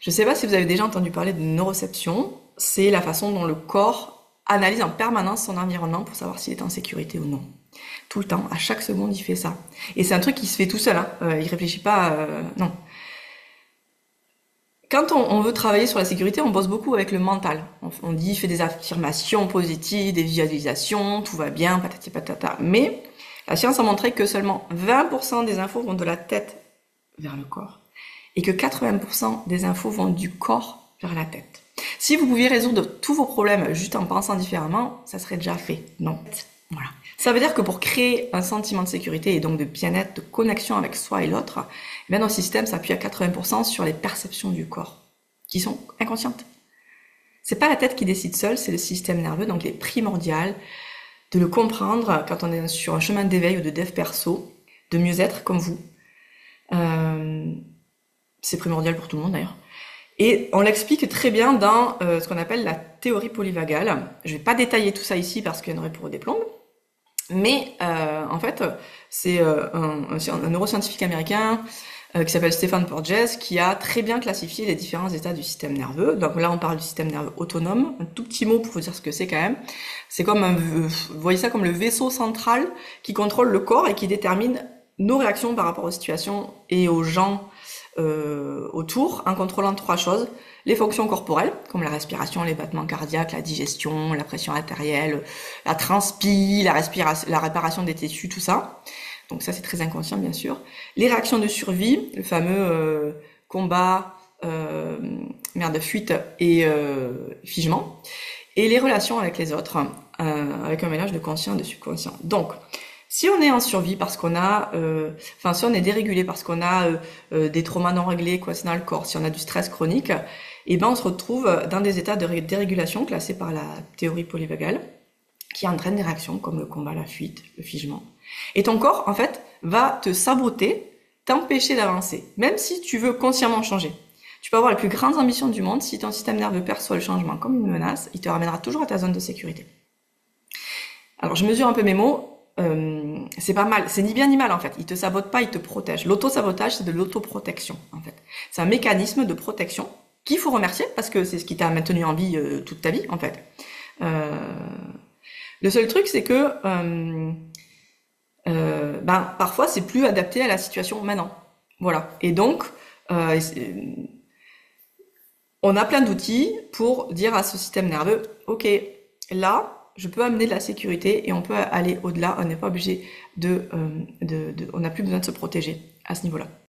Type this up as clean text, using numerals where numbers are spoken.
Je ne sais pas si vous avez déjà entendu parler de neuroception. C'est la façon dont le corps analyse en permanence son environnement pour savoir s'il est en sécurité ou non. Tout le temps, à chaque seconde, il fait ça. Et c'est un truc qui se fait tout seul, hein. Il réfléchit pas, non. Quand on veut travailler sur la sécurité, on bosse beaucoup avec le mental. On dit, fais des affirmations positives, des visualisations, tout va bien, patati patata. Mais la science a montré que seulement 20% des infos vont de la tête vers le corps et que 80% des infos vont du corps vers la tête. Si vous pouviez résoudre tous vos problèmes juste en pensant différemment, ça serait déjà fait. Non. Voilà. Ça veut dire que pour créer un sentiment de sécurité et donc de bien-être, de connexion avec soi et l'autre, eh bien, notre système s'appuie à 80% sur les perceptions du corps, qui sont inconscientes. C'est pas la tête qui décide seule, c'est le système nerveux, donc il est primordial de le comprendre quand on est sur un chemin d'éveil ou de dev perso, de mieux être comme vous. C'est primordial pour tout le monde d'ailleurs. Et on l'explique très bien dans ce qu'on appelle la théorie polyvagale. Je vais pas détailler tout ça ici parce qu'il y en aurait pour des plombes. Mais en fait, c'est un neuroscientifique américain qui s'appelle Stephen Porges qui a très bien classifié les différents états du système nerveux. Donc là, on parle du système nerveux autonome. Un tout petit mot pour vous dire ce que c'est quand même. C'est comme vous voyez ça comme le vaisseau central qui contrôle le corps et qui détermine nos réactions par rapport aux situations et aux gens autour en contrôlant trois choses. Les fonctions corporelles, comme la respiration, les battements cardiaques, la digestion, la pression artérielle, la transpi, la réparation des tissus, tout ça. Donc ça, c'est très inconscient, bien sûr. Les réactions de survie, le fameux combat, fuite et figement. Et les relations avec les autres, avec un mélange de conscient et de subconscient. Donc, si on est en survie parce qu'on a, si on est dérégulé parce qu'on a des traumas non réglés coincés dans le corps, si on a du stress chronique, et ben on se retrouve dans des états de dérégulation classés par la théorie polyvagale, qui entraînent des réactions comme le combat, la fuite, le figement. Et ton corps, en fait, va te saboter, t'empêcher d'avancer, même si tu veux consciemment changer. Tu peux avoir les plus grandes ambitions du monde, si ton système nerveux perçoit le changement comme une menace, il te ramènera toujours à ta zone de sécurité. Alors je mesure un peu mes mots. C'est pas mal, c'est ni bien ni mal en fait. Il te sabote pas, il te protège. L'auto-sabotage, c'est de l'autoprotection en fait. C'est un mécanisme de protection qu'il faut remercier parce que c'est ce qui t'a maintenu en vie toute ta vie en fait. Le seul truc, c'est que parfois c'est plus adapté à la situation maintenant. Voilà. Et donc on a plein d'outils pour dire à ce système nerveux, ok, là je peux amener de la sécurité et on peut aller au-delà. On n'est pas obligé on n'a plus besoin de se protéger à ce niveau-là.